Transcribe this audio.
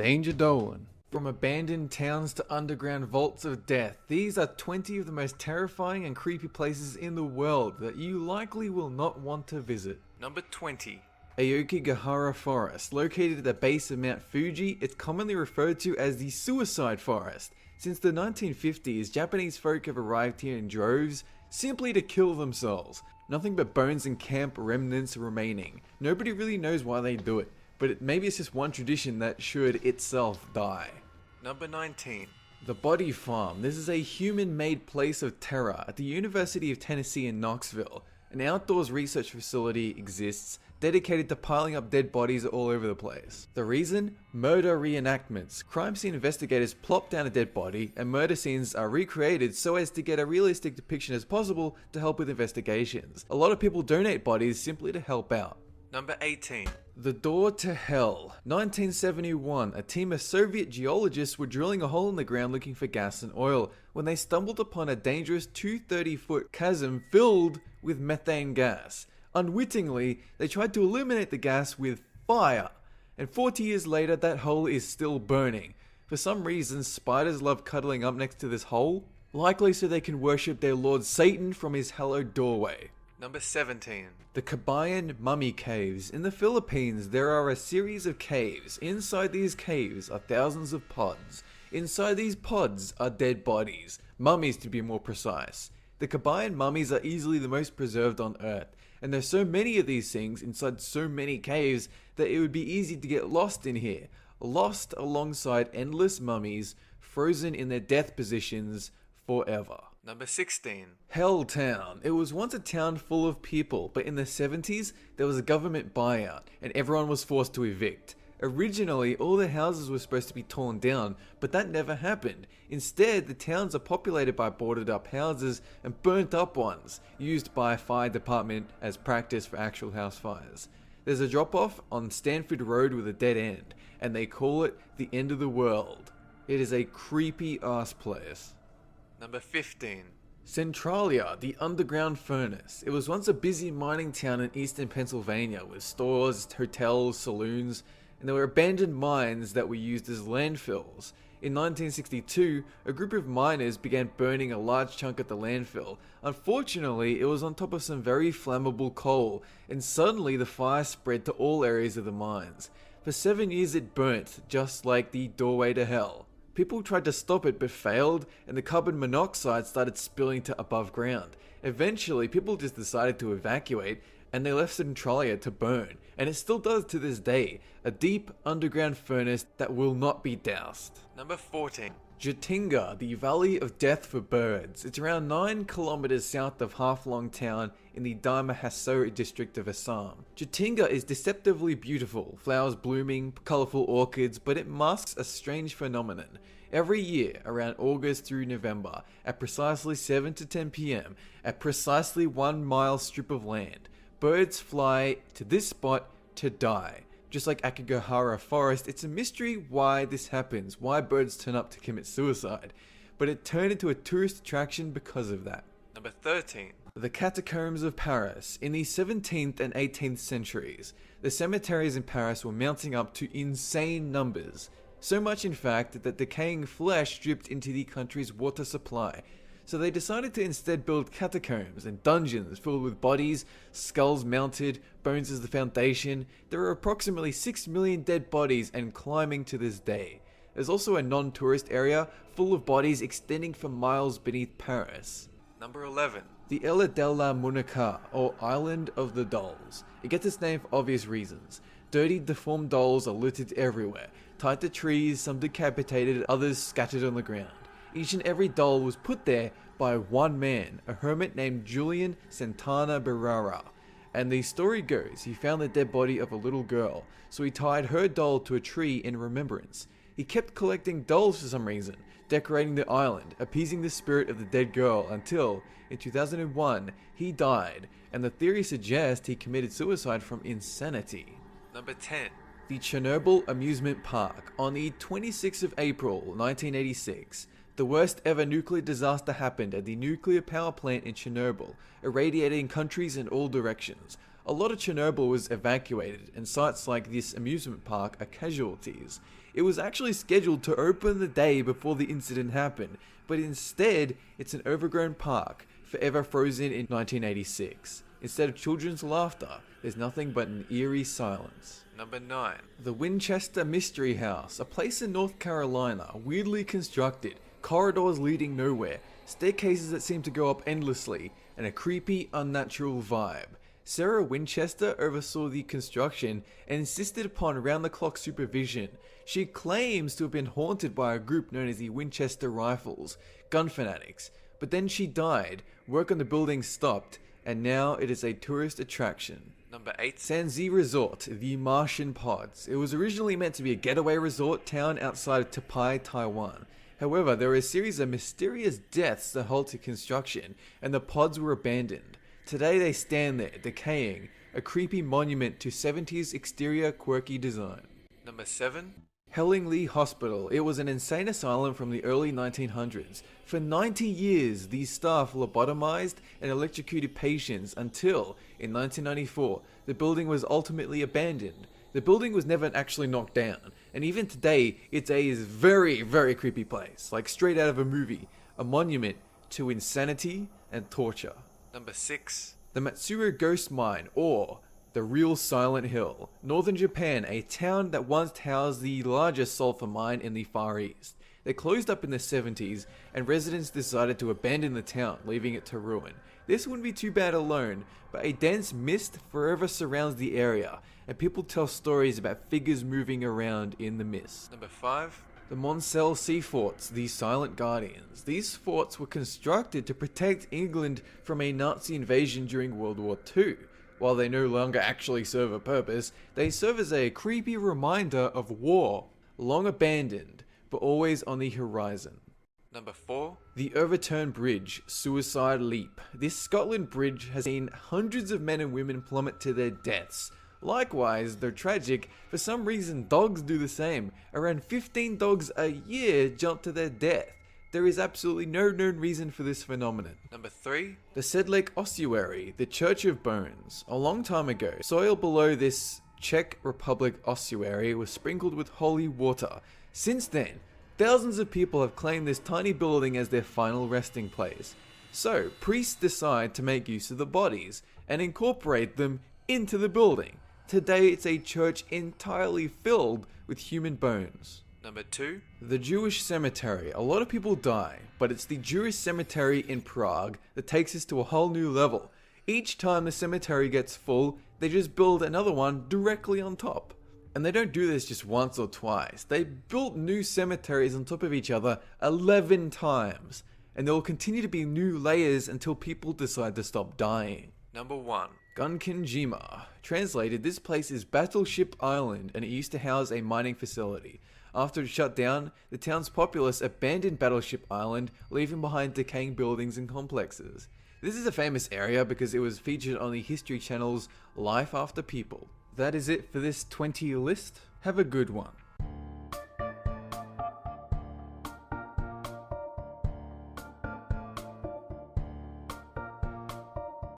Danger Dolan. From abandoned towns to underground vaults of death, these are 20 of the most terrifying and creepy places in the world that you likely will not want to visit. Number 20. Aokigahara Forest. Located at the base of Mount Fuji, it's commonly referred to as the Suicide Forest. Since the 1950s, Japanese folk have arrived here in droves, simply to kill themselves. Nothing but bones and camp remnants remaining. Nobody really knows why they do it, but maybe it's just one tradition that should itself die. Number 19. The Body Farm. This is a human-made place of terror at the University of Tennessee in Knoxville. An outdoors research facility exists dedicated to piling up dead bodies all over the place. The reason? Murder reenactments. Crime scene investigators plop down a dead body and murder scenes are recreated so as to get a realistic depiction as possible to help with investigations. A lot of people donate bodies simply to help out. Number 18. The Door to Hell. 1971, a team of Soviet geologists were drilling a hole in the ground looking for gas and oil when they stumbled upon a dangerous 230-foot chasm filled with methane gas. Unwittingly, they tried to eliminate the gas with fire, and 40 years later that hole is still burning. For some reason, spiders love cuddling up next to this hole, likely so they can worship their lord Satan from his hallowed doorway. Number 17. The Kabayan Mummy Caves. In the Philippines, there are a series of caves. Inside these caves are thousands of pods. Inside these pods are dead bodies. Mummies, to be more precise. The Kabayan mummies are easily the most preserved on Earth, and there's so many of these things inside so many caves that it would be easy to get lost in here. Lost alongside endless mummies, frozen in their death positions forever. Number 16. Helltown. It was once a town full of people, but in the 70s, there was a government buyout, and everyone was forced to evict. Originally, all the houses were supposed to be torn down, but that never happened. Instead, the towns are populated by boarded up houses and burnt up ones, used by a fire department as practice for actual house fires. There's a drop off on Stanford Road with a dead end, and they call it the end of the world. It is a creepy ass place. Number 15. Centralia, the underground furnace. It was once a busy mining town in eastern Pennsylvania with stores, hotels, saloons, and there were abandoned mines that were used as landfills. In 1962, a group of miners began burning a large chunk at the landfill. Unfortunately, it was on top of some very flammable coal, and suddenly the fire spread to all areas of the mines. For 7 years it burnt, just like the doorway to hell. People tried to stop it but failed, and the carbon monoxide started spilling to above ground. Eventually, people just decided to evacuate, and they left Centralia to burn, and it still does to this day. A deep underground furnace that will not be doused. Number 14. Jatinga, the Valley of Death for Birds. It's around 9 kilometers south of Haflong town in the Dharma Hasso district of Assam. Jatinga is deceptively beautiful, flowers blooming, colorful orchids, but it masks a strange phenomenon. Every year, around August through November, at precisely 7 to 10 p.m., at precisely 1 mile strip of land, birds fly to this spot to die. Just like Aokigahara Forest, it's a mystery why this happens, why birds turn up to commit suicide. But it turned into a tourist attraction because of that. Number 13. The Catacombs of Paris. In the 17th and 18th centuries, the cemeteries in Paris were mounting up to insane numbers. So much in fact that decaying flesh dripped into the country's water supply. So they decided to instead build catacombs and dungeons filled with bodies, skulls mounted, bones as the foundation. There are approximately 6 million dead bodies and climbing to this day. There's also a non-tourist area full of bodies extending for miles beneath Paris. Number 11. The Illa della Munica, or Island of the Dolls. It gets its name for obvious reasons. Dirty, deformed dolls are littered everywhere, tied to trees, some decapitated, others scattered on the ground. Each and every doll was put there by one man, a hermit named Julian Santana Berrara. And the story goes, he found the dead body of a little girl, so he tied her doll to a tree in remembrance. He kept collecting dolls for some reason, decorating the island, appeasing the spirit of the dead girl until, in 2001, he died, and the theory suggests he committed suicide from insanity. Number 10. The Chernobyl Amusement Park. On the 26th of April, 1986, the worst ever nuclear disaster happened at the nuclear power plant in Chernobyl, irradiating countries in all directions. A lot of Chernobyl was evacuated, and sites like this amusement park are casualties. It was actually scheduled to open the day before the incident happened, but instead, it's an overgrown park, forever frozen in 1986. Instead of children's laughter, there's nothing but an eerie silence. Number 9. The Winchester Mystery House, a place in North Carolina, weirdly constructed, corridors leading nowhere, staircases that seem to go up endlessly, and a creepy, unnatural vibe. Sarah Winchester oversaw the construction and insisted upon round-the-clock supervision. She claims to have been haunted by a group known as the Winchester Rifles, gun fanatics, but then she died, work on the building stopped, and now it is a tourist attraction. Number 8. Sanzi Resort, the Martian Pods. It was originally meant to be a getaway resort town outside of Tapai, Taiwan. However, there were a series of mysterious deaths that halted construction, and the pods were abandoned. Today they stand there, decaying, a creepy monument to 70s exterior quirky design. Number 7. Hellingly Hospital. It was an insane asylum from the early 1900s. For 90 years, these staff lobotomized and electrocuted patients until, in 1994, the building was ultimately abandoned. The building was never actually knocked down, and even today, it's a very, very creepy place, like straight out of a movie, a monument to insanity and torture. Number 6. The Matsuro Ghost Mine, or the Real Silent Hill. Northern Japan, a town that once housed the largest sulfur mine in the Far East. They closed up in the 70s, and residents decided to abandon the town, leaving it to ruin. This wouldn't be too bad alone, but a dense mist forever surrounds the area, and people tell stories about figures moving around in the mist. Number 5. The Monsell Sea Forts, the Silent Guardians. These forts were constructed to protect England from a Nazi invasion during World War II. While they no longer actually serve a purpose, they serve as a creepy reminder of war, long abandoned, but always on the horizon. Number 4. The Overturned Bridge, Suicide Leap. This Scotland bridge has seen hundreds of men and women plummet to their deaths. Likewise, though tragic, for some reason dogs do the same. Around 15 dogs a year jump to their death. There is absolutely no known reason for this phenomenon. Number 3. The Sedlake Ossuary, the Church of Bones. A long time ago, soil below this Czech Republic ossuary was sprinkled with holy water. Since then, thousands of people have claimed this tiny building as their final resting place. So, priests decide to make use of the bodies and incorporate them into the building. Today, it's a church entirely filled with human bones. Number 2. The Jewish Cemetery. A lot of people die, but it's the Jewish cemetery in Prague that takes us to a whole new level. Each time the cemetery gets full, they just build another one directly on top. And they don't do this just once or twice. They built new cemeteries on top of each other 11 times. And there will continue to be new layers until people decide to stop dying. Number 1. Gunkanjima. Translated, this place is Battleship Island, and it used to house a mining facility. After it shut down, the town's populace abandoned Battleship Island, leaving behind decaying buildings and complexes. This is a famous area because it was featured on the History Channel's Life After People. That is it for this 20 list. Have a good one.